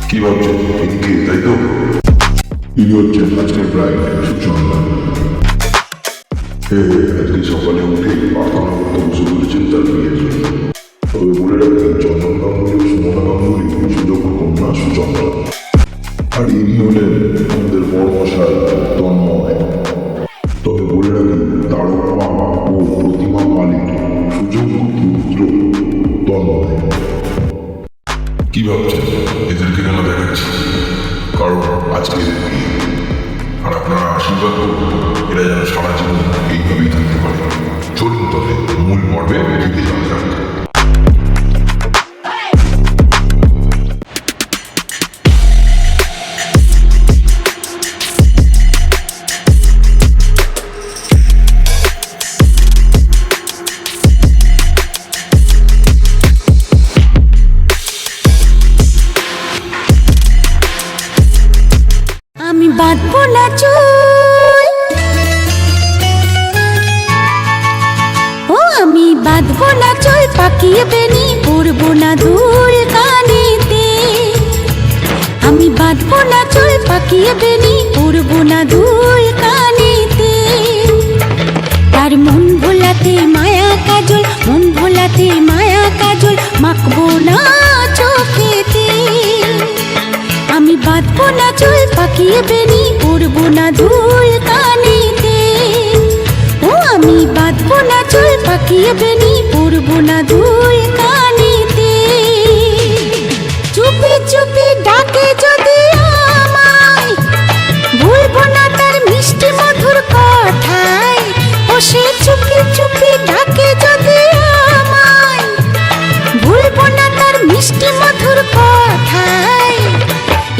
কি ভাবছেন এদিকে, তাই তো? ইনি হচ্ছেন আজকের ব্রাইড সুচন্দা। আজকে সকালে উঠে প্রার্থনা করতে বসে পড়েছেন তার বিয়ের জন্য। তবে বলে রাখবেন, চন্দন গাঙ্গুলি ও সুমনা গাঙ্গুলি সুযোগ্য কন্যা সুচন্দা। আর ইনি হলেন আমাদের বড় মশাই তন্ময়। তবে বলে রাখি, তারকা ও প্রতিমা মালিক সুযোগ্য পুত্র তন্ময়। কি ভাবছেন এদেরকে কেন দেখাচ্ছি? কারণ আজকে এদের বিয়ে। আর আপনারা আশীর্বাদ করুন এরা যেন সারা জীবন এইভাবেই থাকতে পারে। চলুন তবে মূল পর্বে ফিরে যাওয়া যাক। আমি বাঁধবো না চুল, ও আমি বাঁধবো না চুল, পাকিয়ে বেনি পরবো না দুল কানেতে। আমি বাঁধবো না চুল, পাকিয়ে বেনি পরবো না দুল কানেতে। তার মন ভোলাতে মায়া কাজল, মন ভোলাতে মায়া কাজল মাখবো না চোখেতে। আমি বাঁধবো না চুল, পাকিয়ে বেনি পরবো না দুল কানেতে। ও আমি বাঁধবো না চুল, পাকিয়ে বেনি পরবো না দুল কানেতে। চুপি চুপি ডাকে যদি আমায়, ভুলবো না তার মিষ্টি মধুর কথায়। ও সে চুপি চুপি ডাকে যদি আমায়, ভুলবো না তার মিষ্টি মধুর কথায়।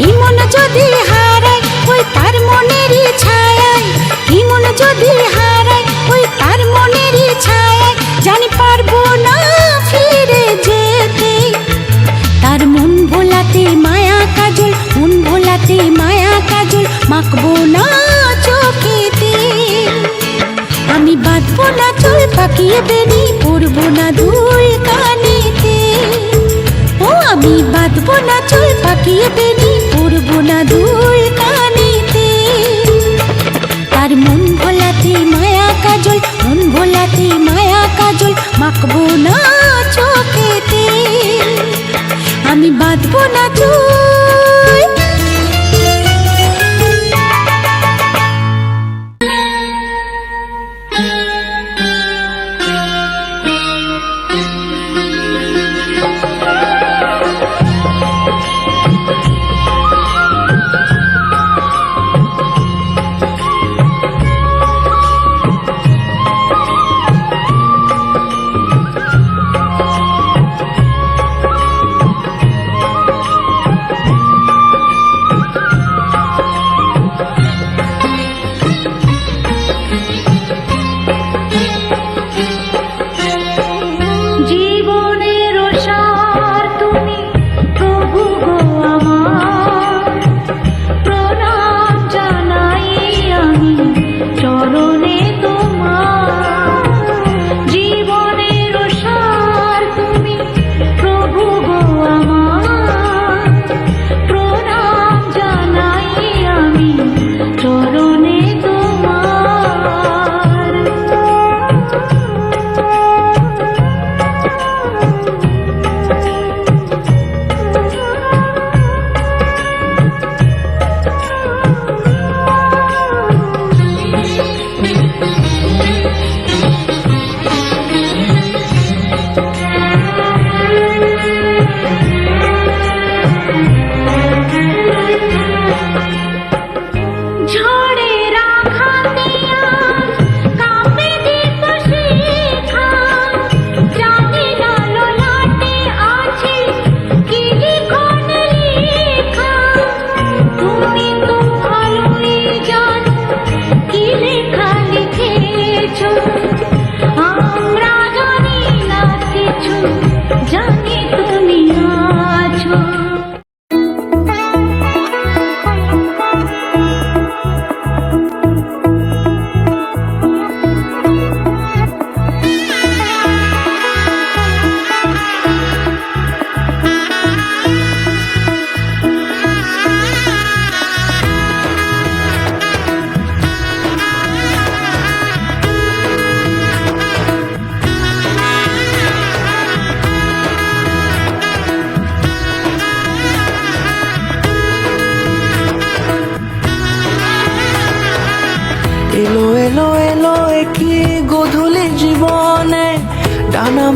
ইমন যদি হারায় ওই তার মনেরই ছায়ায়, ইমন যদি হারায় ওই তার মনেরই ছায়ায়, জানি পারবো না ফিরে যেতে। তার মন ভোলাতে মায়া কাজল, মন ভোলাতে মায়া কাজল মাখবো না চোখেতে। আমি বাঁধবো না চুল, পাকিয়ে বেনি পরবো না দুল কানেতে। ও আমি বাঁধবো না চুল, পাকিয়ে বেনি পরবো না দুল কানেতে। তার মন ভোলাতে মায়া কাজল, মন ভোলাতে মায়া কাজল মাখবো না চোখেতে। আমি বাঁধবো না চুল।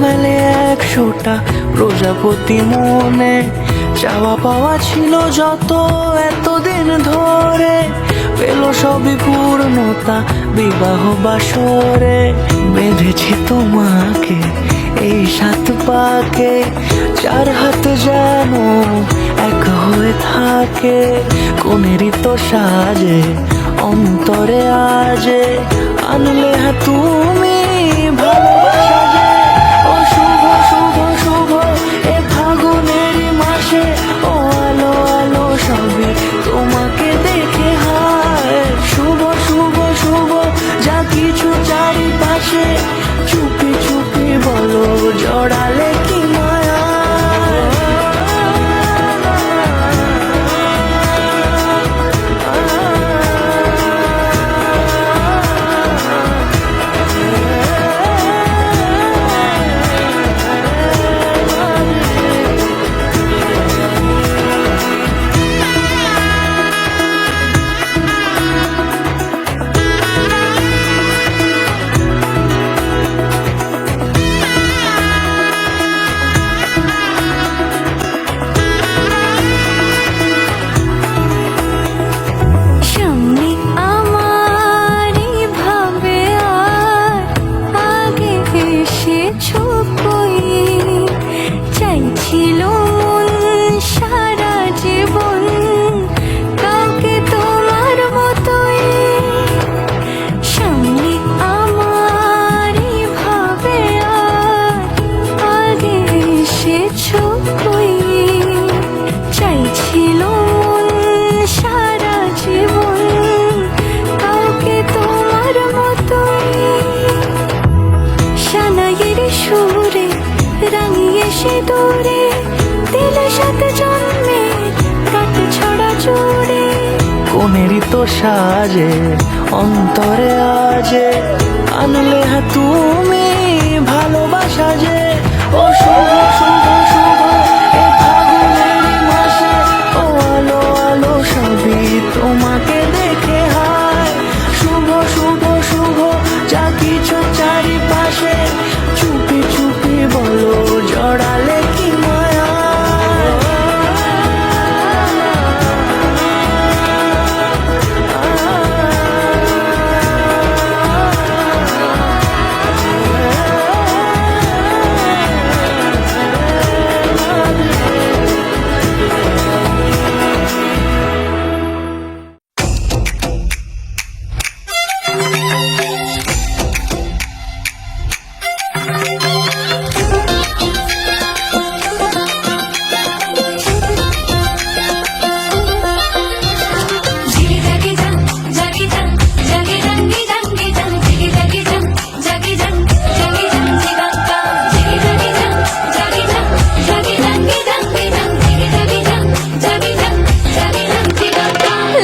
মেলে 100টা প্রজাপতি মনে, চাওয়া পাওয়া ছিল যত এতদিন ধরে, পেল সবই পূর্ণতা বিবাহ বাসরে। বেঁধেছি তোমাকে এই 7 পাকে, 4 হাত যেন এক হয়ে থাকে। কোনেরই তো সাজে অন্তরে আজে, আনলে তুমি ভালোবাসা যে। ও শুভ শুভ শুভ এ ফাগুনের মাসে, ও আলো আলো সবই তোমাকে দেখে হায়। শুভ শুভ শুভ যা কিছু চারিপাশে, চুপি চুপি বলো জড়ালে কি মায়া। সামনে আমার ভাবে আর আগে এসেছো কই, চাইছিল মন সারা জীবন কাউকে তোমার মতোই। সামনে আমার ভাবে আর আগে এসেছো কই, চাইছিল মন সারা জীবন কাউকে তোমার মতোই। সানাইয়ের সুরে রাঙিয়ে সে দূরে, দিলে 7 জন্মের রাত ছড়া জুড়ে। কোনেরই তো সাজে অন্তরে আজে, আনলে তুমি ভালোবাসা যে। ও শুভ শুভ শুভ এ ফাগুনের মাসে, ও আলো আলো সবই তোমাকে দেখে হায়। শুভ শুভ শুভ যা কিছু চারিপাশে, চুপি চুপি বলো জড়ালে কি মায়া।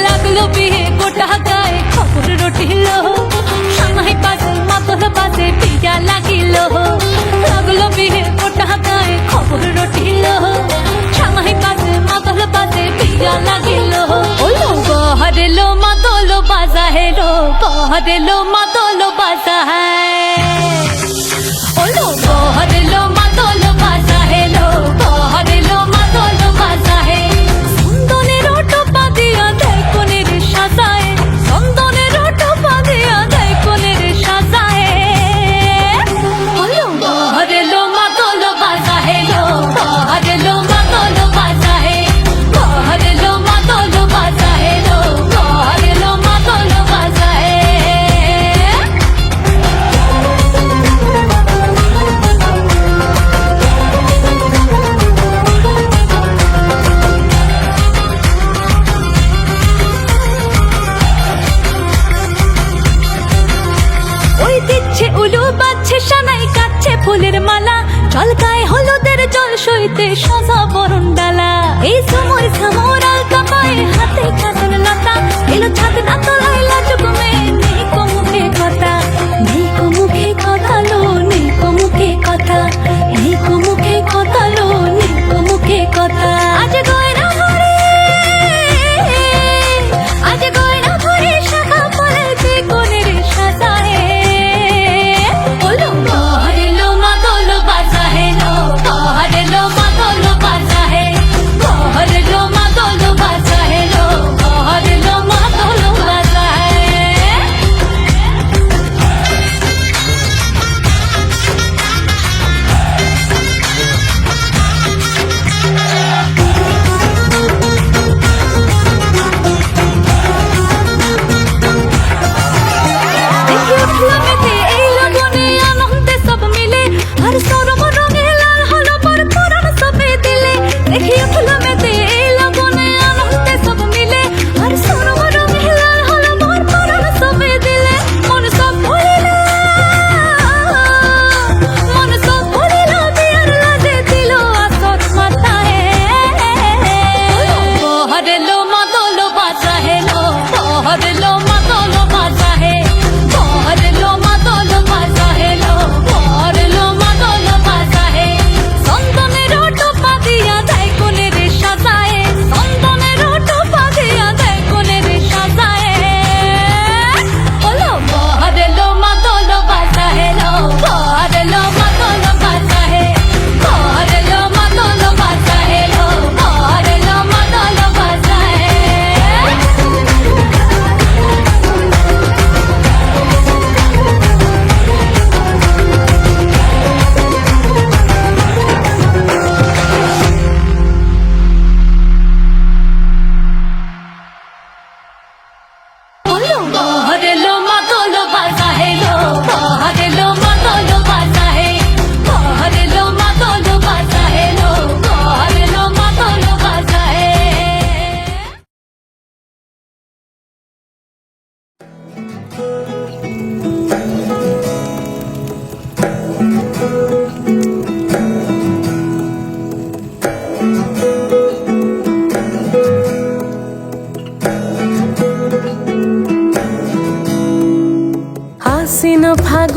লাগলো বিয়ে গোটা গায়ে খবর রটিল, সামাই পাশে মাতল পাশে পিজা লাগিল। লাগলো বিয়ে গোটা গায়ে খবর রটিল, সামাই পাশে মাতল পাশে পিজা লাগিল। ওলো বহরেলো মাতল বাজা হেলো, বহরেলো মাতল বাজা হ্যায়। ওলো বহরেলো মাতল বাজা হেলো, বহরেলো মাতল বাজা হে। চন্দনের টোপা দিয়া দেয় কোনের সাজায়, চন্দনের টোপা দিয়া দেয় কোনের সাজায়। ওলো বহরেলো মাতল বাজা হেলো, বহরেলো মাতল বাজা হে। বহরেলো মাতল বাজা হেলো, বহরেলো মাতল বাজা হে। ওই দিচ্ছে উলু বাজছে সানাই কাচ্ছে ফুলের মালা, জল গায়ে হলুদের জল সইতে সাজা বরণ ডালা। এই সময় সামর আলতা পায়ে হাতে কাঁচন লতা, এলো ছাদ না তোলায় লাজুক মেয়ে, নেই কো মুখে কথা, নেই কো মুখে কথা লো, নেই কো মুখে কথা, নেই কো মুখে কথা লো, নেই কো মুখে কথা। আজ গয়না ভরে, আজ গয়না ভরে শাখা পড়েছে কোনের সাজায়। ওলো বহরেলো মাতল বাজা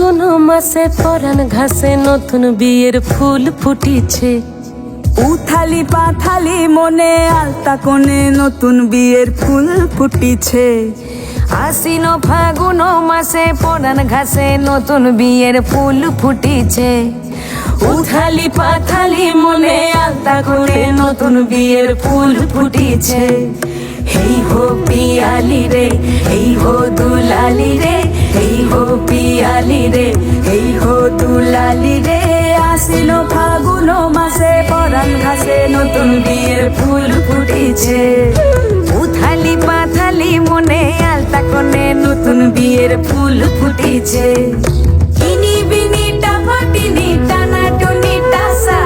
ফাগুন মাসে পরাণ ঘাসে নতুন বিয়ের ফুল ফুটিছে। উথালি পাথালি মনে আলতা কোণে নতুন বিয়ের ফুল ফুটিছে। আশ্বিন ফাগুন মাসে পরাণ ঘাসে নতুন বিয়ের ফুল ফুটিছে। উথালি পাথালি মনে আলতা কোণে নতুন বিয়ের ফুল ফুটিছে। হেই হো পিয়ালি রে, হেই হো দুলালি রে, হেই হো পিয়ালি রে, হেই হো দুলালি রে। আশ্বিন ফাগুন মাসে পরাণ ঘাসে নতুন বিয়ের ফুল ফুটিছে। উথালি পাথালি মনে আলতা কোণে নতুন বিয়ের ফুল ফুটিছে। ইনি বিনি টাপাটিনি টানা টুনি টাসা,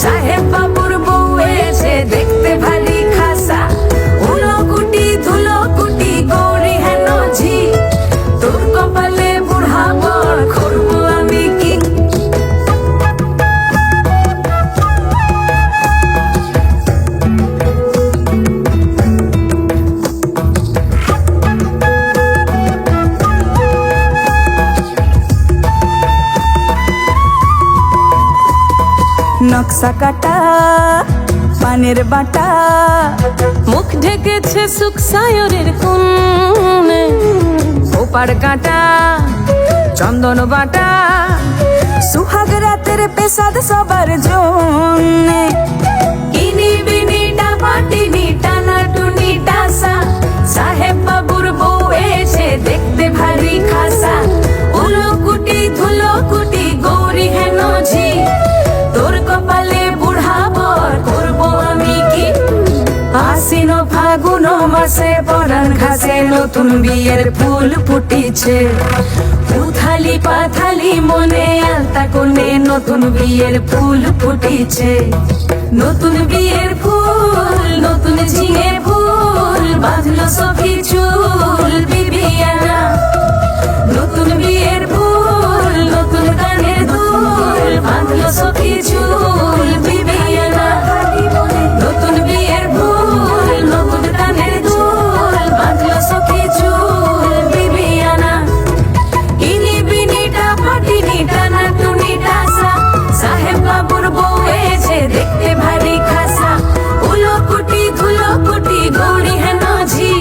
সাহেব বাবুর বউ এসে দেখতে ভারী খাসা। উলো কুটি ধুলো কুটি গৌরী হেন ঝি, তোর কপালে বুড়া বর করবো আমি কি। নকশা কাটা পানের বাটা, মুখ ঢেকেছে সুখ সায়রের কোণে। ওপার কাটা চন্দন বাটা, সুহাগ রাতের পেশাদ সবার জন্যে। ইনি বিনি টাপাটিনি টানা টুনি টাসা, সাহেব বাবুর বউ এসে দেখতে ভারী খাসা। উলো কুটি ধুলো কুটি গৌরী হেন ঝি, তোর কপালে বুড়া বর করবো আমি কি। আশ্বিন ফাগুন মাসে পরাণ ঘাসে নতুন বিয়ের ফুল ফুটিছে। উথালি পাথালি মনে আলতা কোণে নতুন বিয়ের ফুল ফুটিছে। নতুন বিয়ের ফুল নতুন ঝিঙে ফুল, বাঁধলো সখী চুল বিবিয়ানা। নতুন বিয়ের ফুল নতুন কানের দুল, বাঁধলো সখী চুল বিবিয়ানা। নতুন বিয়ের ফুল নতুন কানের দুল, বাঁধলো সখী চুল বিবিয়ানা। ইনি বিনি টাপাটিনি টানা টুনি টাসা, সাহেব বাবুর বউ এসে দেখতে ভারী খাসা। উলো কুটি ধুলো কুটি গৌরী হেন ঝি,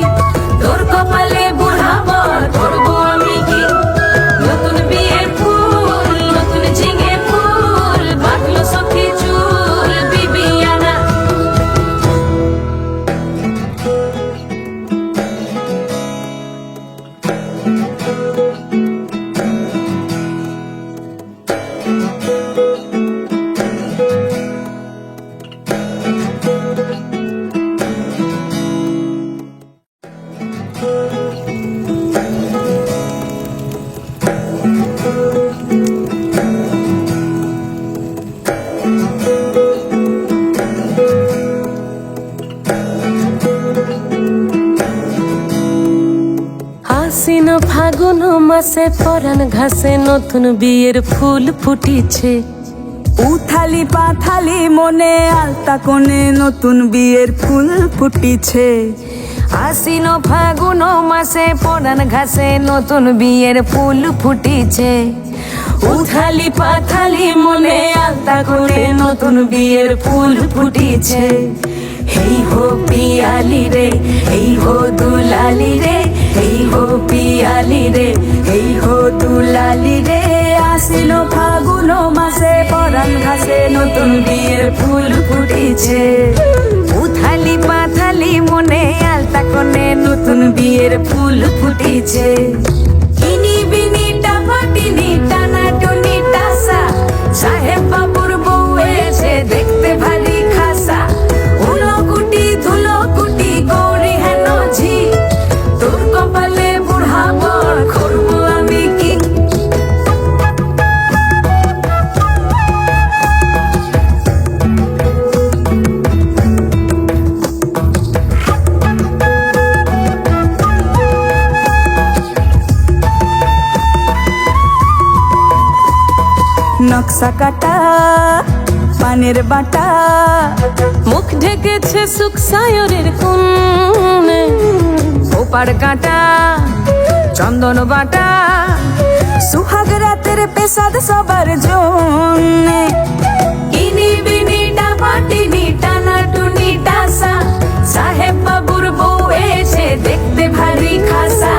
তোর কপালে বুড়া বর করবো আমি কি। নতুন বিয়ের ফুল নতুন ঝিঙে ফুল, বাঁধলো সখী চুল বিবিয়ানা। আশ্বিন ফাগুন মাসে পরাণ ঘাসে নতুন বিয়ের ফুল ফুটিছে। উথালি পাথালি মনে আলতা কোণে নতুন বিয়ের ফুল ফুটিছে। আশ্বিন ফাগুন মাসে পরাণ ঘাসে নতুন বিয়ের ফুল ফুটিছে। উথালি পাথালি মনে আলতা কোণে নতুন বিয়ের ফুল ফুটিছে। হেই হো পিয়ালি রে, হেই হো দুলালি রে, হেই হো পিয়ালি রে, হেই হো দুলালি রে। আশ্বিন ফাগুন মাসে পরাণ ঘাসে নতুন বিয়ের ফুল ফুটিছে। উথালি পাথালি মনে আলতা কোণে নতুন বিয়ের ফুল ফুটিছে। ইনি বিনি টাপাটিনি টানা টুনি টাসা, সাহেব বাবুর বউ এসে দেখতে ভারী খাসা। উলো কুটি ধুলো কুটি গৌরী হেন ঝি, তোর কপালে বুড়া বর করবো আমি কি। নকশা কাটা পানের বাটা, মুখ ঢেকেছে সুখ সায়রের কোণে। ওপার কাটা চন্দন বাটা সুহাগ রাতের পেশাদ সবার জন্যে কিনি বিনি ডাবাটিনি টানা টুনি টাসা সাহেব বাবুর বউ এসে দেখতে ভারী খাসা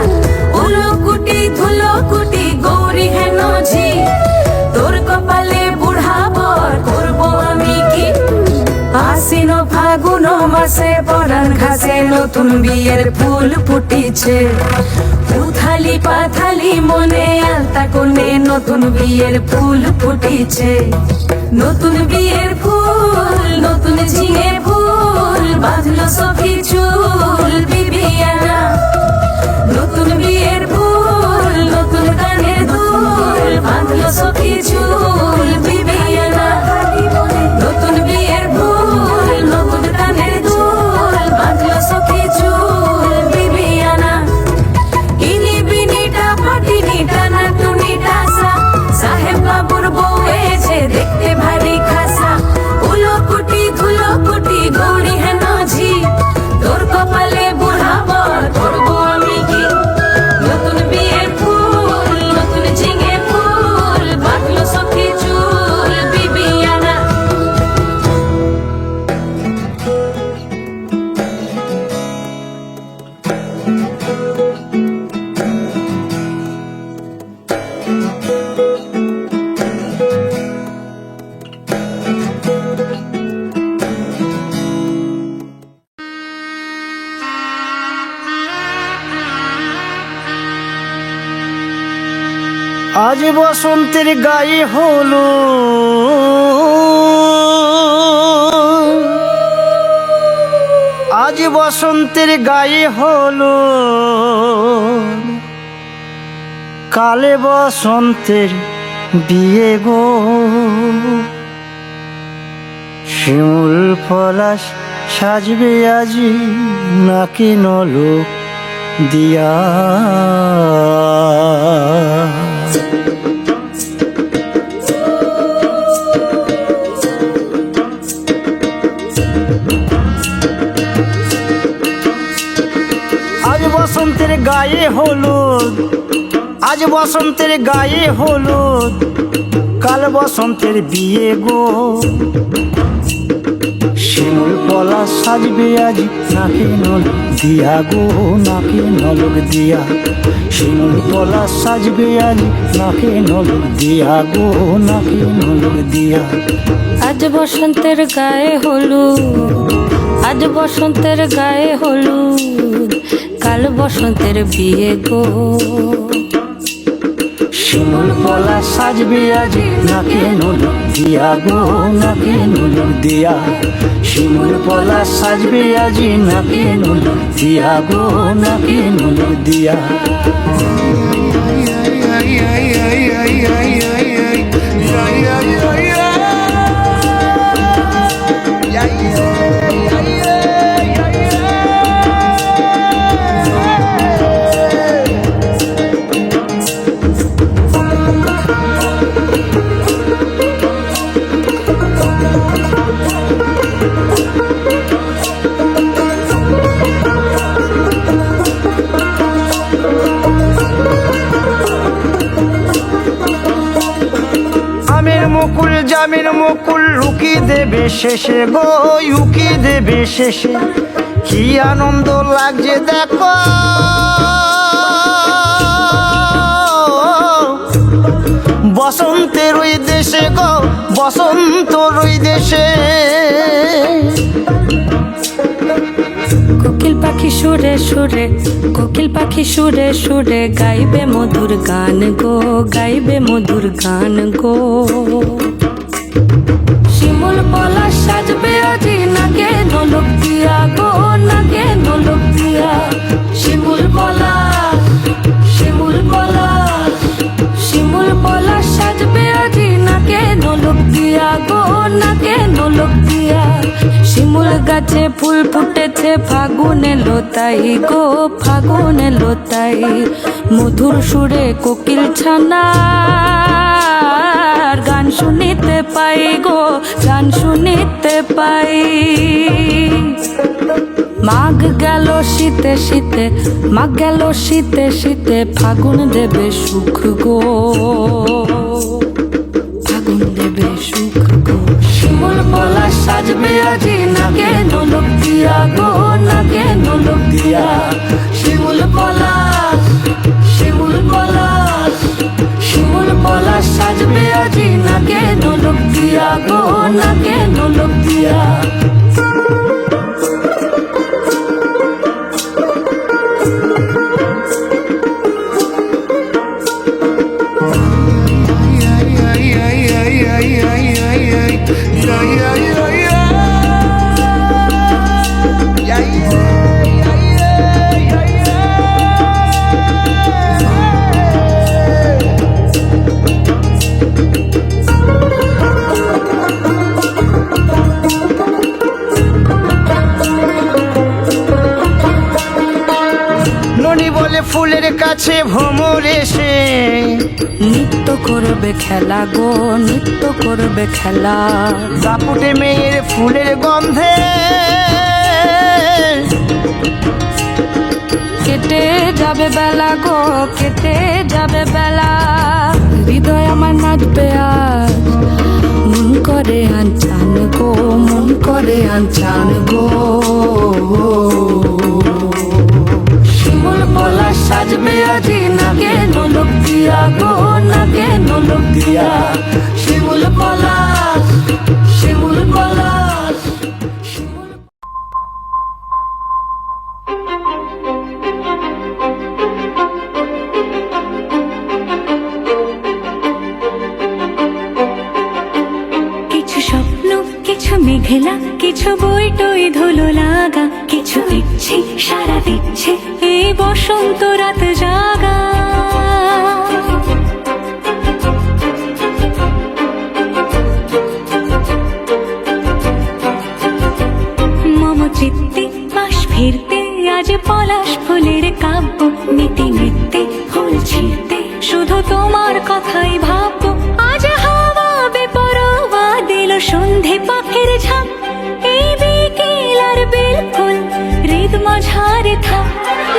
উলো কুটি ধুলো কুটি গৌরী হেন ঝি তোর কপালে বুড়া বর করবো আমি কি আশ্বিন ফাগুন মাসে পরাণ ঘাসে নতুন বিয়ের ফুল ফুটিছে উথালি পাথালি মনে আলতা কোণে নতুন বিয়ের ফুল ফুটিছে নতুন বিয়ের ফুল নতুন ঝিঙে ফুল বাঁধলো সখী চুল বিবিয়ানা নতুন বিয়ের ফুল নতুন কানের দুল বাঁধলো সখী চুল বিবিয়ানা নতুন বিয়ের ফুল নতুন কানের দুল বাঁধলো সখী চুল বিবিয়ানা ইনি বিনিটা পাটিনি টানা টুনি টাসা সাহেব বাবুর বউ এসে দেখতে ভারী খাসা উলো কুটি ধুলো কুটি গৌরী হেন ঝি তোর কপালে বুড়া বর করবো আমি কি নতুন বিয়ের ফুল নতুন ঝিঙে ফুল বাঁধলো সখী চুল বিবিয়ানা আজ বসন্তের গায়ে হলো আজ বসন্তের গায়ে হলো কালে বসন্তের বিয়ে গো শিমুল পলাশ সাজবে আজি নাকি নলোক দিয়া আজ বসন্তের গায়ে হলুদ আজ বসন্তের গায়ে হলুদ কাল বসন্তের বিয়ে গো শিমুল পলাশ সাজবে আজ নাকে নলক দিয়া গো নাকে নলক দিয়া শিমুল পলাশ সাজবে আজ নাকে নলক দিয়া গো নাকে নলক দিয়া আজ বসন্তের গায়ে হলুদ আজ বসন্তের গায়ে হলুদ কাল বসন্তের বিয়ে গো শিমুল পলাশ সাজবে আজ নাকে নলক দিয়া গো নাকে নলক দিয়া শিমুল পলাশ সাজবে আজ নাকে নলক দিয়া গো নাকে নলক দিয়া মুকুল জামিন মুকুল লুকি দেবে শেষে গো উকি দেবে শেষে কি আনন্দ লাগছে দেখো বসন্তের ওই দেশে গো বসন্তর ওই দেশে কোকিল পাখি সুরে সুরে কোকিল পাখি সুরে সুরে গাইবে মধুর গান গো গাইবে মধুর গান গো শিমুল পলাশ সাজবে আজি নাকে নলক দিয়া গো নাকে নলক দিয়া শিমুল পলাশ শিমুল পলাশ শিমুল পলাশ সাজবে আজি নাকে নলক দিয়া গো নাকে নলক দিয়া শিমুল গাছে ফুল ফুটেছে ফাগুনে লোতাই গো ফাগুনে লোতাই মধুর সুরে কোকিল ছানার গান শুনিতে পাই গো গান শুনিতে পাই মাঘ গেল শীতে শীতে, মাঘ গেল শীতে শীতে, ফাগুন দেবে সুখ গো, ফাগুন দেবে সুখ গো। শিমুল পলাশ সাজবে আজি নাকে নোলক দিয়া গো, নাকে নোলক দিয়া। শিমুল পলাশ, শিমুল পলাশ, শিমুল পলাশ সাজবে আজি নাকে নোলক দিয়া গো, নাকে নোলক দিয়া। ননি বলে ফুলের কাছে ভ্রমর এসে নিত্য করবে খেলা গো, নিত্য করবে খেলা। দাপুটে মেয়ের ফুলের গন্ধে কেটে যাবে বেলা গো, কেটে যাবে বেলা। হৃদয় আমার নাচবে আজ, মন করে আনচান গো, মন করে আনচান গো। শিমুল পলাশ সাজবে আজি নাকে নোলক দিয়া গো, নাকে নোলক দিয়া। শিমুল পলাশ, শিমুল পলাশ, শিমুল। কিছু স্বপ্ন, কিছু মেঘলা, কিছু বই টই ধুলো লাগা, কিছু ইচ্ছে সারা দিচ্ছে এই বসন্ত রাত জাগা। মম চিত্তে পাশ ফিরতে আজ পলাশ ফুলের কাব্য, নিতে নিতে ফুল ছিঁড়তে শুধু তোমার কথাই ভাববো। আজ হাওয়া বেপরোয়া দিল সন্ধে পাখির ঝাঁক, এই বিকেল আর বিলকুল হৃদ মাঝারে থাক।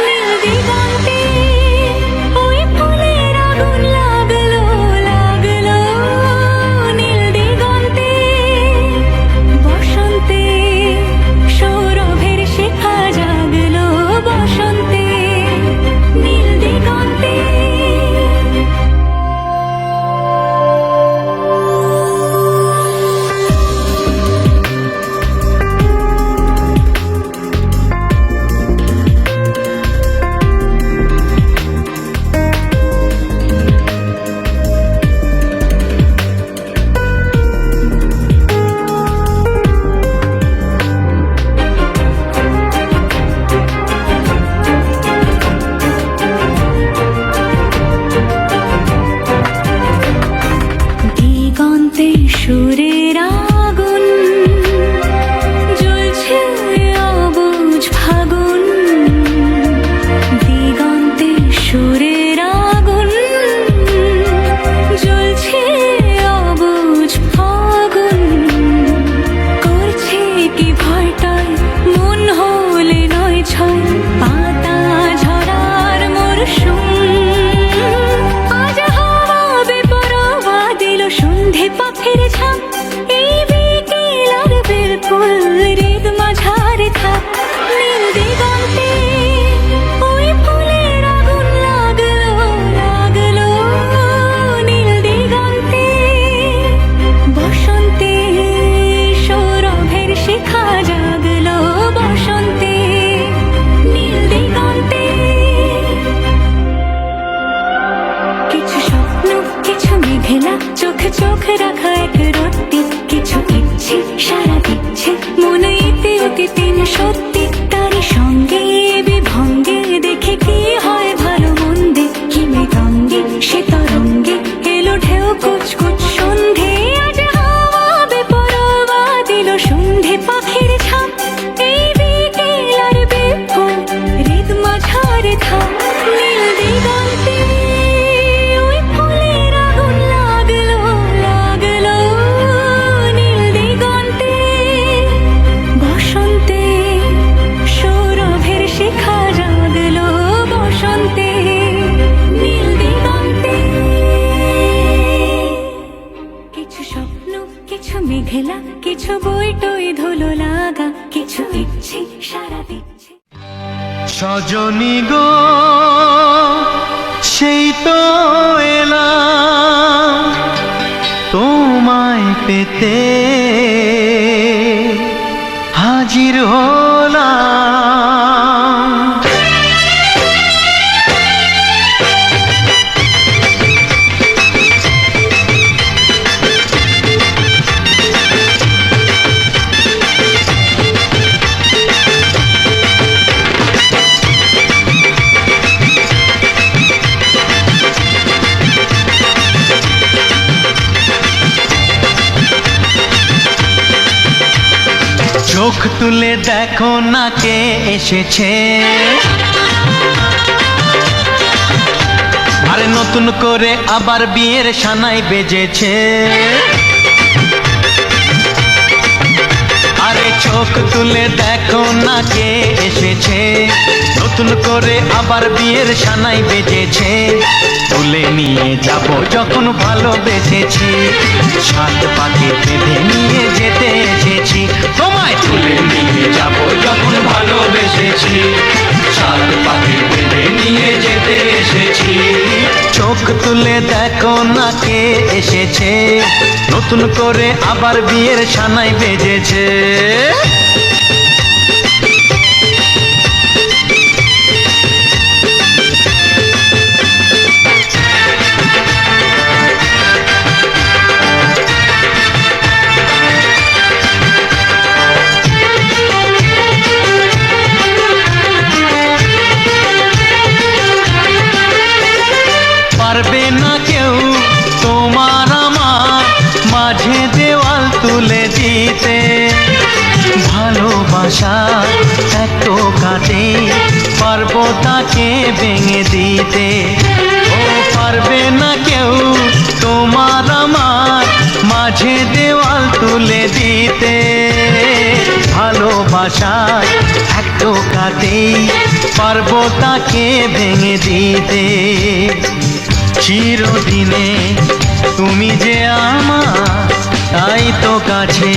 নীল দিগন্তে ওই ফুলের আগুন লাগলো, লাগলো নীল দিগন্তে। বসন্তে সৌরভের শিখা জাগলো, বসন্তে নীল দিগন্তে। দিগন্তে সুরের আগুন জ্বলছে অবুঝ ফাগুন, দিগন্তে সুরের আগুন জ্বলছে অবুঝ ফাগুন। করছে কি ভয়টায় মন হলে নয় ছয়, পাতা ঝরার মরশুম। আজ হাওয়া বেপরোয়া দিল সন্ধে পাখির ঝাঁক, এই বিকেল আর বিলকুল হৃদ মাঝারে থাক। নীল দিগন্তে ওই ফুলের আগুন লাগলো, লাগলো নীল দিগন্তে। বসন্তে সৌরভের শিখা জাগলো, বসন্তে নীল দিগন্তে। কিছু স্বপ্ন, কিছু মেঘলা, চোখে চোখ রাখা এক রত্তি, কিছু ইচ্ছে সারা দিচ্ছে মনে ইতে ওকে তিন সত্যি। তারই সঙ্গে বিভঙ্গে দেখে কি হয় ভালো মন্দে, হিমে গঙ্গে সে তরঙ্গে এলো ঢেউ কুচকুচ সন্ধে। আজ হাওয়া বেপরোয়া দিল সন্ধে পাখির ঝাঁক, এই বিকেল আর বিপুল হৃদ মাঝারে থাক। নীল দিগন্তে ওই ফুলের আগুন লাগলো, লাগলো নীল দিগন্তে। বসন্তে ওই ধুলো লাগা কিছু ইচ্ছে সারা দিচ্ছে। সজনী গো সেই তো এলাম তোমায় পেতে, হাজির হলাম। চোখ তুলে দেখো না কে এসেছে, আরে নতুন করে আবার বিয়ের সানাই বেজেছে। আরে চোখ তুলে দেখো না কে এসেছে, নতুন করে আবার বিয়ের সানাই বেজেছে। তুলে নিয়ে যাব যখন ভালোবেসেছি, সাত পাকে বেঁধে নিয়ে যেতে এসেছি। তোমায় তুলে নিয়ে যাব যখন ভালোবেসেছি, সাত পাকে বেঁধে নিয়ে যেতে এসেছি। চোখ তুলে দেখো না কে এসেছে, নতুন করে আবার বিয়ের সানাই বেজেছে। পারবে না কেউ তোমার আমার মাঝে দেওয়াল তুলে দিতে, ভালোবাসা এত কাটে পারবো তাকে ভেঙে দিতে। ও পারবে না কেউ তোমার আমার মাঝে দেওয়াল তুলে দিতে, ভালোবাসা এত কাটে পারবো তাকে ভেঙে দিতে। চিরদিনে তুমি যে আমার, তাই তো কাছে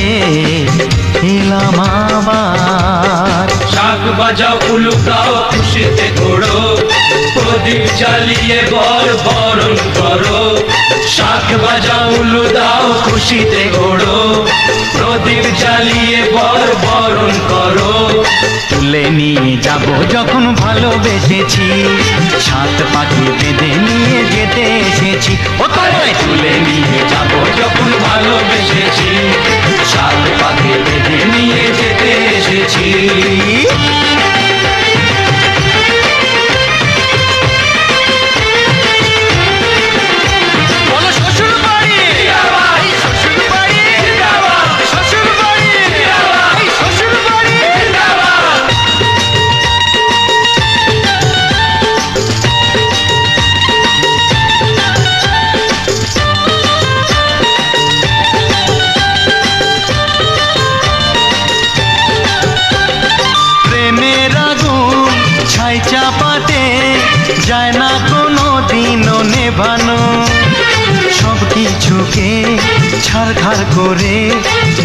এলাম আবার। শাক বাজাও উলুকাও খুশিতে ঘোড়ো, প্রদীপ জ্বালিয়ে বরণ করো। শাক বাজাও উলু দাও খুশিতে ঘোড়ো, প্রদীপ জ্বালিয়ে বরণ করো। তুলে নিয়ে যাব যখন ভালোবেসেছি, সাত পাখি বেঁধে নিয়ে যেতে এসেছি। ও তোমায় তুলে নিয়ে যাব যখন ভালোবেসেছি, সাত পাখি বেঁধে নিয়ে যেতে এসেছি। চাপাতে যায় না কোনো দিনও নেভানো, সব কিছুকে ছাড়খাড় করে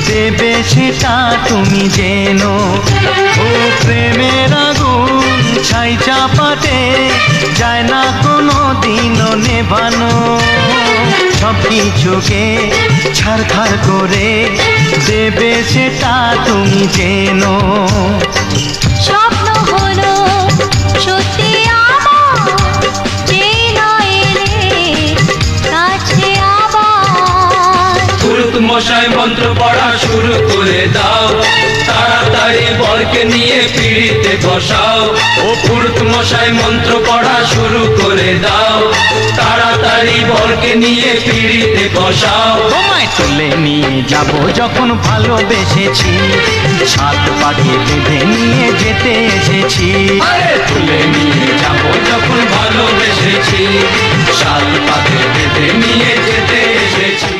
দেবে সেটা তুমি জেনো। ও প্রেমের আগুন ছাই চাপাতে যায় না কোনো দিনও নেভানো, সব কিছুকে ছাড়খাড় করে দেবে সেটা তুমি জেনো। স্বপ্ন হলো সত্যি আমার, যেই নয় এলে কাছে আবার। পুরুত মশাই মন্ত্র পড়া শুরু করে দাও, তাড়াতাড়ি বরকে নিয়ে পিড়িতে বসাও। ও পুরুত মশাই মন্ত্র পড়া শুরু করে দাও, তাড়াতাড়ি বরকে নিয়ে পিড়িতে বসাও। তোমায় তুলে নিয়ে যাব যখন ভালোবেসেছি, সাত পাখি বেঁধে নিয়ে যেতে এসেছি। আরে তুলে নিয়ে যাব যখন ভালোবেসেছি, সাত পাকে বেঁধে নিয়ে যেতে এসেছি।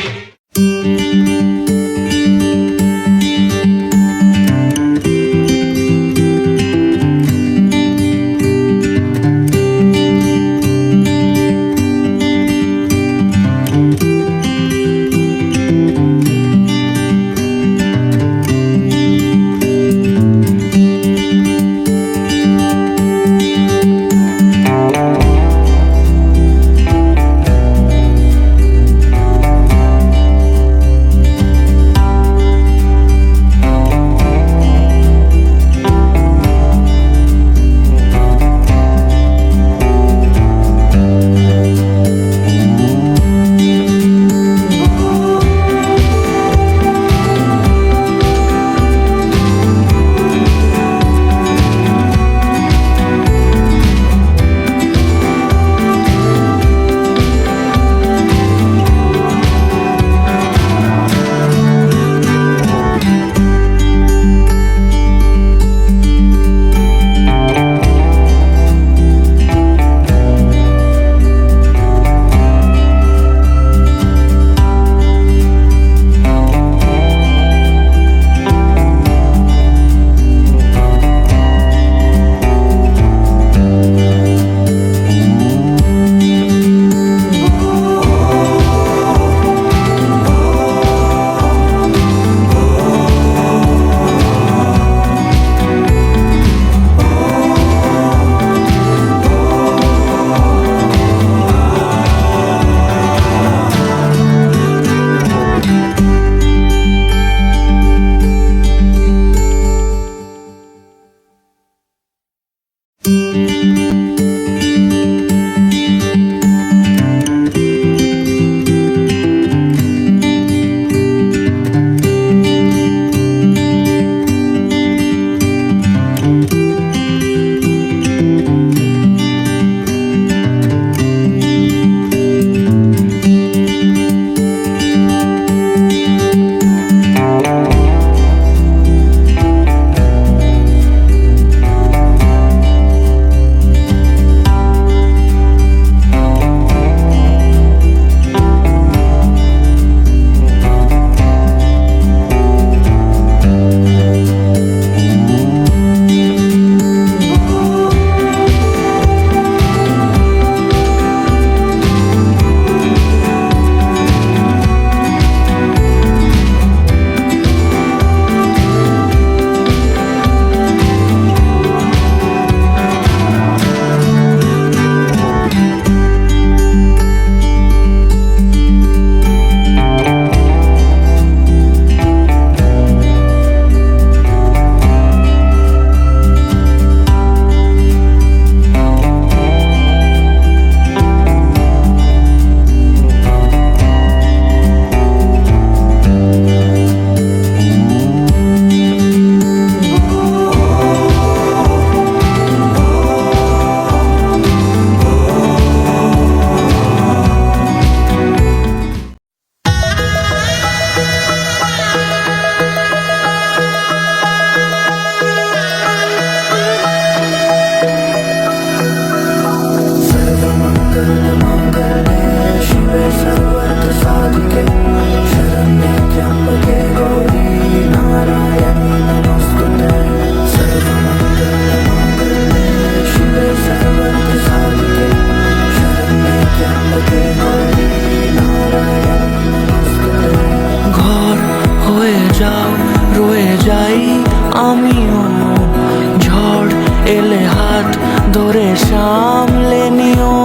সামলে নিও,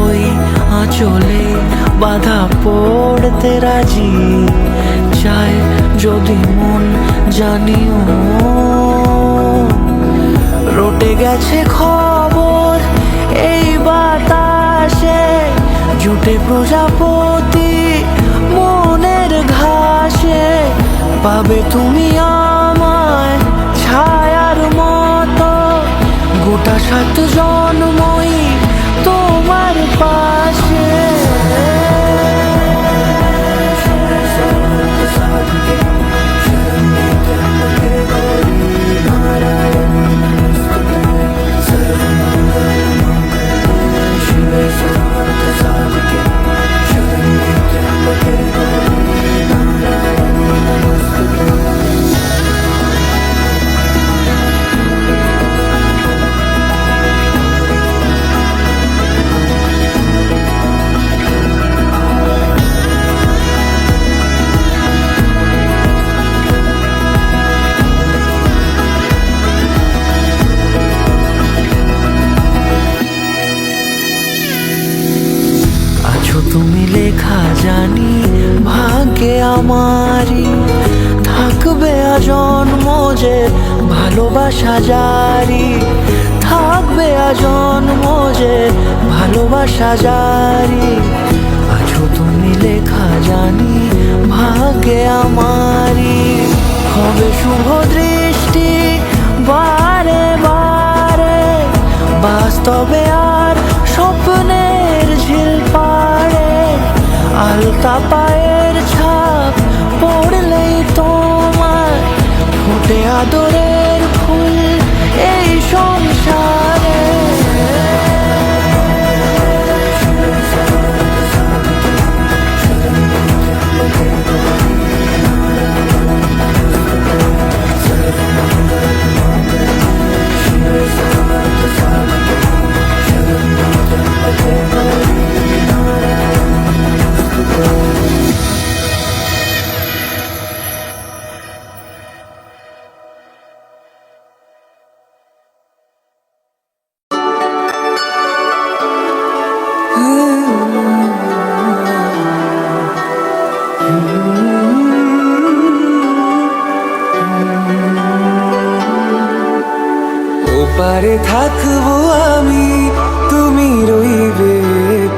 ওই আঁচলে বাধা পড়তে রাজি চায় যদি মন জানিও। রটে গেছে খবর এই বাতাসে, জুটে প্রজাপতি মনের ঘাসে, পাবে তুমি আমায় ছায়ার মতো, গোটা 7 জন্মই তোমার পাশে। তুমি লেখা জানি ভাগ্যে আমারই, থাকবে আজন্ম যে ভালোবাসা জারি, থাকবে আজন্ম যে ভালোবাসা জারি। আছো তুমি লেখা জানি ভাগ্যে আমারই, হবে শুভ দৃষ্টি বারে বারে, বাস্তবে আর স্বপ্নের ঝিল পাড়ে, আলতা পায়ের ছাপ পড়লেই তোমার ফোটে আদরের ফুল এই সংসারে। ওপারে থাকবো আমি, তুমি রইবে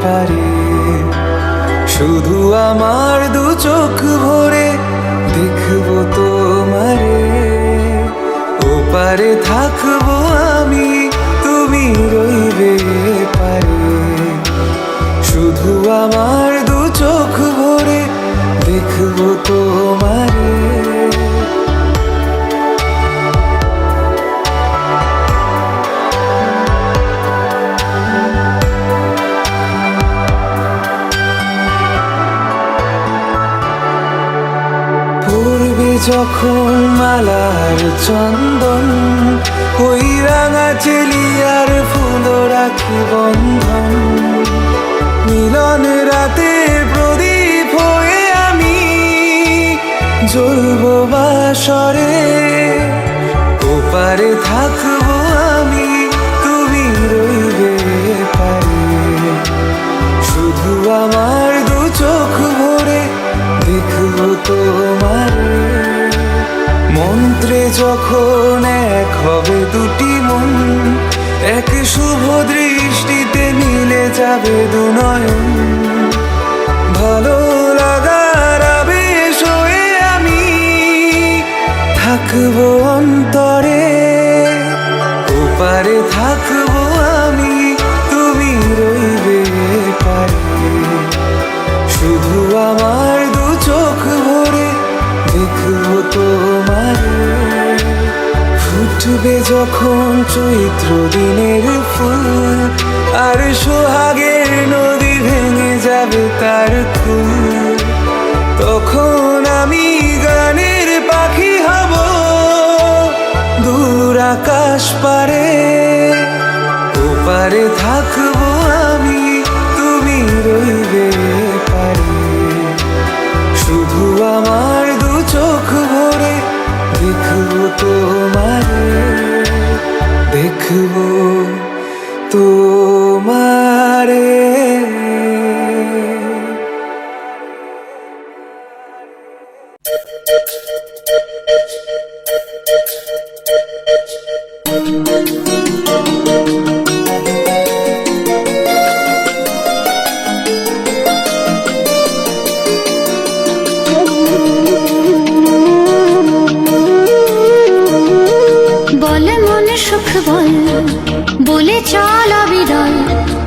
পারে, শুধু আমার 2 চোখ ভরে দেখবো তোমারে। ওপারে থাকবো আমি, তুমি রইবে পারে, শুধু আমার 2 চোখ ভরে দেখবো তোমারে। যখন মালার চন্দন, ওই রাঙা চেলিয়ার ফুল রাখি বন্ধন, মিলন রাতের প্রদীপ হয়ে আমি জ্বলবো বাসরে। ওপারে থাকবো আমি, তুমি রইবে পারে, শুধু আমার 2 চোখ ভরে দেখবো তোমারে। মন্ত্রে যখন এক হবে 2টি মন, এক শুভ দৃষ্টিতে মিলে যাবে 2 নয়ন, ভালো লাগার আবেশ হয়ে আমি থাকবো অন্তরে। ওপারে থাকবো আমি, তুমি রইবে পারে, শুধু আমার 2 চোখ ভরে দেখবো তোমারে। ফুটবে যখন চৈত্র দিনের ফুল, আর সোহাগের নদী ভেঙে যাবে তার কুল, তখন আমি গানের পাখি হব দূর আকাশ পারে। ওপারে থাকবো আমি, তুমি রইবে পারে, শুধু আমার 2 চোখ ভরে দেখবো তোমারে। দেখবো সুখ বল বলে চল অবিরল,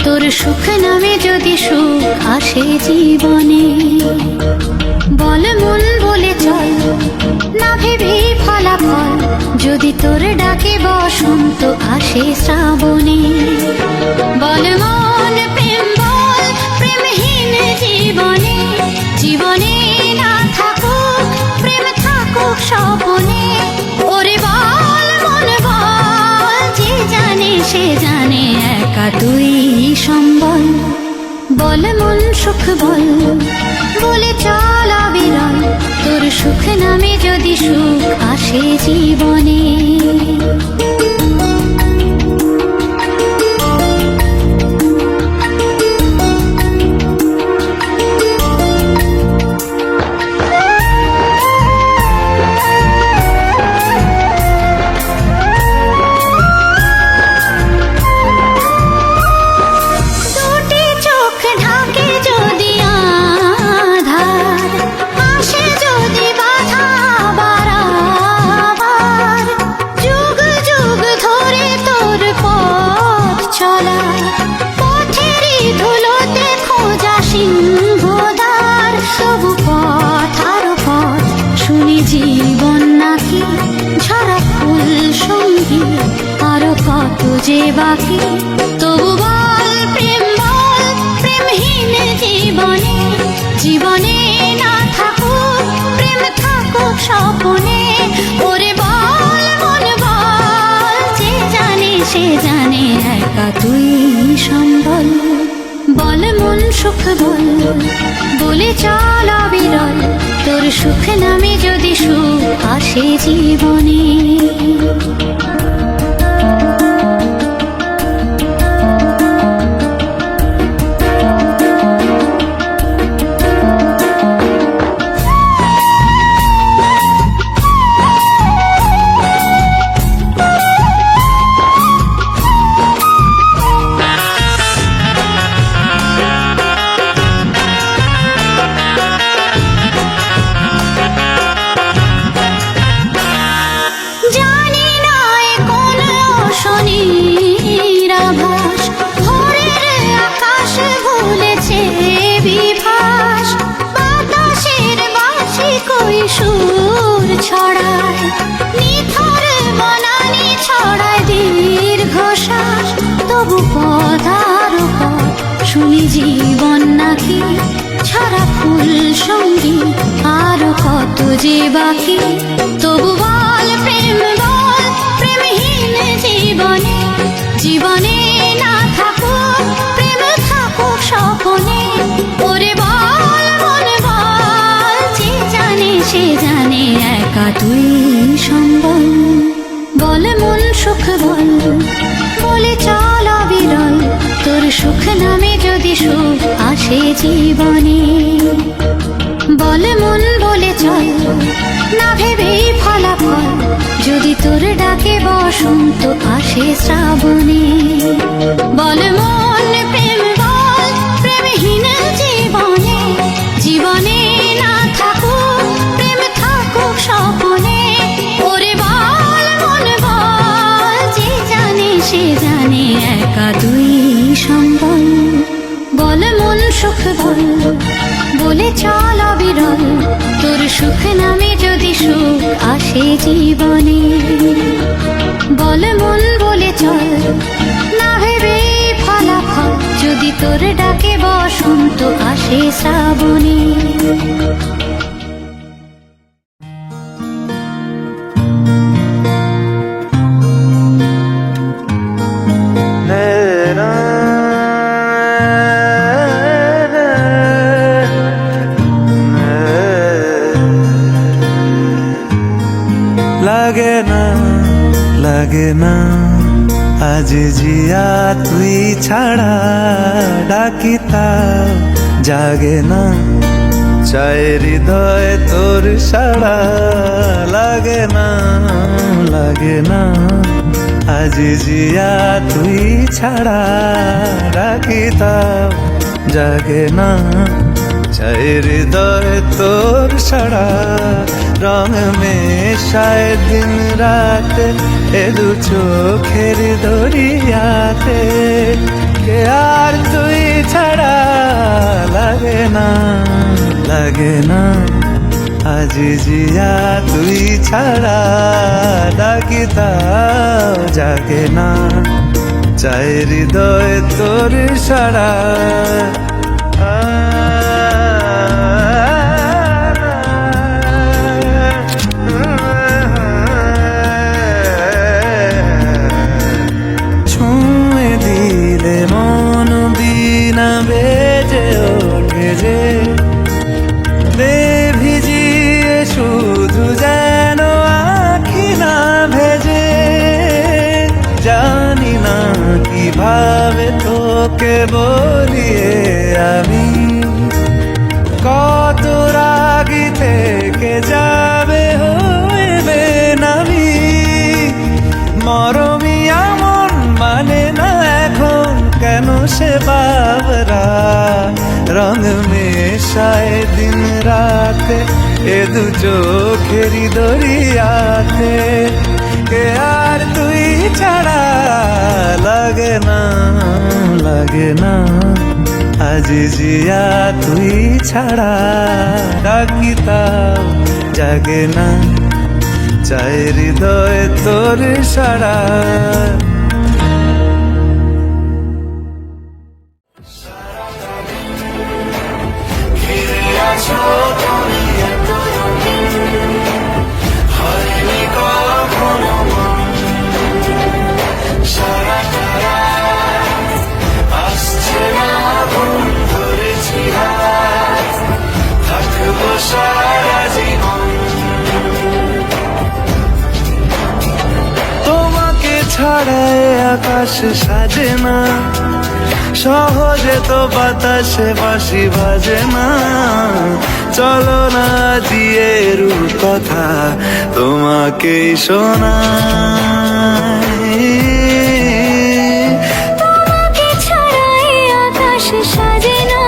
তোর সুখ নামে যদি সুখ আসে জীবনে। বল মন বলে চল না ভেবে ফলাফল, যদি তোর ডাকে বসন্ত আসে শ্রাবণে। বল মন প্রেম বল প্রেমহীন জীবনে, জীবনে না থাকুক প্রেম থাকুক স্বপনে। ওরে বল মন বল, যে জানে সে জানে একা তুই সম্বল। বল মন সুখ বল বলে চল অবিরল, তোর সুখ নামে যদি সুখ আসে জীবনে। যে বাকি তবু বল প্রেম বল প্রেমহীন জীবনে, জীবনে না থাকুক প্রেম থাকুক স্বপনে। ওরে বল মন বল, যে জানে সে জানে একা তুই সম্বল। বল মন সুখ বল বলে চল অবিরল, তোর সুখ নামে যদি সুখ আসে জীবনে। শুনি জীবন নাকি ছাড়া ফুল সঙ্গী আরো কত যে বাকি। তবু বল প্রেম বল প্রেমহীন জীবনে, জীবনে না থাকুক প্রেম থাকুক স্বপনে। ওরে বল মন বল, যে জানে সে জানে একা তুই সম্বল। বল মন সুখ বল বলে চল অবিরল, তোর সুখ নামে যদি সুখ আসে জীবনে। বল মন বলে চল না ভেবে ফলাফল, যদি তোর ডাকে বসন্ত আসে শ্রাবণে। বল মন প্রেম বল প্রেমহীন জীবনে, জীবনে না থাকুক প্রেম থাকুক স্বপনে। ওরে বল মন বল, যে জানে সে জানে একা তুই সম্বল। বল মন সুখ বল বলে চল অবিরল, তোর সুখ নামে যদি সুখ আসে জীবনে। বল মন বলে চল না ভেবে ফলাফল, যদি তোর ডাকে বসন্ত আসে শ্রাবণে। লাগে না আজ জিয়া তুই ছাড়া, ডাকিতা জাগে না চায় হৃদয় তোর সাড়া। লাগে না আজ জিয়া তুই ছাড়া, ডাকিতা জাগে না চাই হৃদয় তোর সারা রং মেশায় দিন রাত এ দু চোখের দরিয়াতে কে আর তুই ছাড়া লাগে না আজ জিয়া তুই ছাড়া ডাকি তাও জাগে না চাই হৃদয় তোর সারা ছুঁয়ে দিলে মন বিনা বেজে ওঠে যে ভিজিয়ে শুধু যেন আখি না ভেজে জানি না কিভাবে তোকে বলিয়ে আমি কত রাগি থেকে যাবে হইবে নামি মরমিয়া মন মানে না এখন কেন সে বাবরা রং মেশায় দিন রাতে এ দু চোখেরি দরিয়াতে কে আর তুই ছাড়া লাগে না আজ জিয়া তুই ছাড়া ডাকি তাও জাগে না চাই হৃদয় তোর সারা তোমাকে ছাড়ায় আকাশ সাজে না সহজে তো বাতাসে বাঁশি বাজে না চলো না দিয়ে রূপ কথা তোমাকে শোনাই তোমাকে ছাড়াই আকাশ সাজে না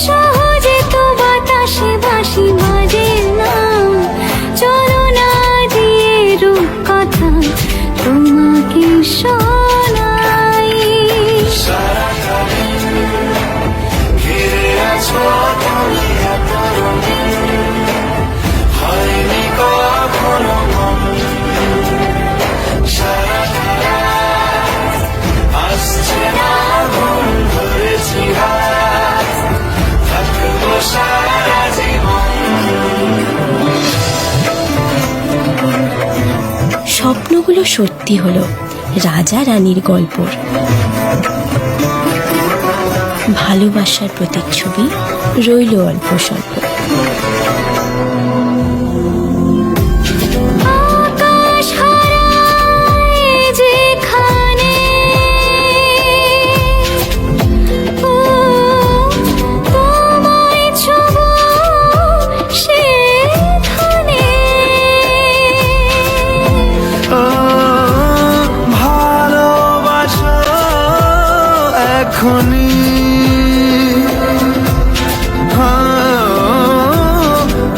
সহজে তো বাতাসে বাঁশি বাজে না চলো না দিয়ে রূপ কথা তোমাকে শোনাই ঘিরে আছো তুমি এত রঙিন হয়নি কখনো মন সারা রাত আসছে না ঘুম ধরেছি হাত থাকবো সারা জীবন স্বপ্নগুলো সত্যি হলো রাজা রানীর গল্পর ভালোবাসার প্রতিচ্ছবি রইল অল্প স্বল্প আকাশ হারায় যেখানে ও তোমায় ছোঁবো সেখানে ও ভালোবাসা এখনই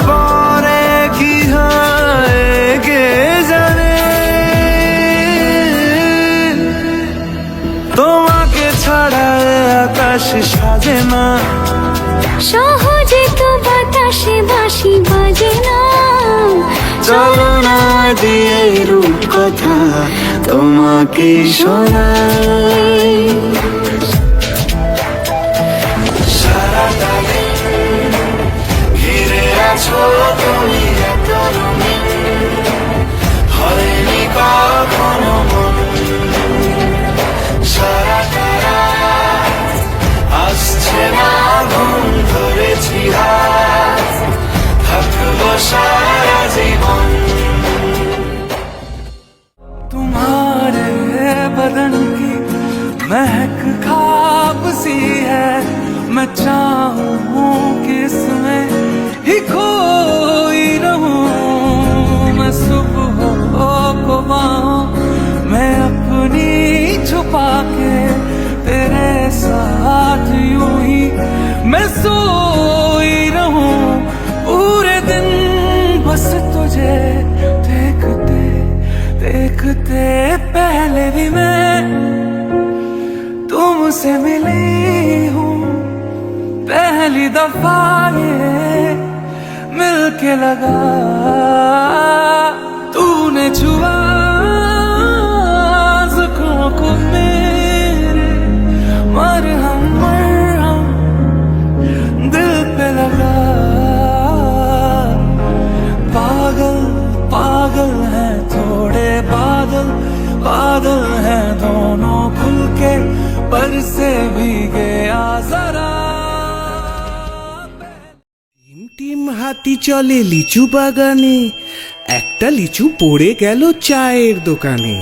পরে কি হয় কে জানে তোমাকে ছাড়া আকাশ সাজে না সহজে তো বাতাসে বাঁশি বাজে না চলো না দিয়ে রূপ কথা তোমাকে শোনাই সারাটা দিন ঘিরে আছো তুমি এত রঙিন হয়নি কখনো মন সারাটা রাত আসছে না ঘুম ধরেছি হাত থাকবো সারা জীবন तुम्हारे बदन की महक खाब सी है मैं चाहूं कि इसमें ही खोई रहूं मैं सुबह को बाहों मैं अपनी छुपा के तेरे साथ यूं ही मैं सो दिखते पहले भी मैं तुमसे मिली हूँ, पहली दफा ये मिलके लगा तूने छुआ जुल्फों को मेरे, मरहम दिल पे लगा। पागल पागल है थोड़े बादल, बादल है दोनों खुल के, पर से भीगे जरा। টিম হাতি চলে লিচু বাগানে, একটা লিচু পড়ে গেল চায়ের দোকানে।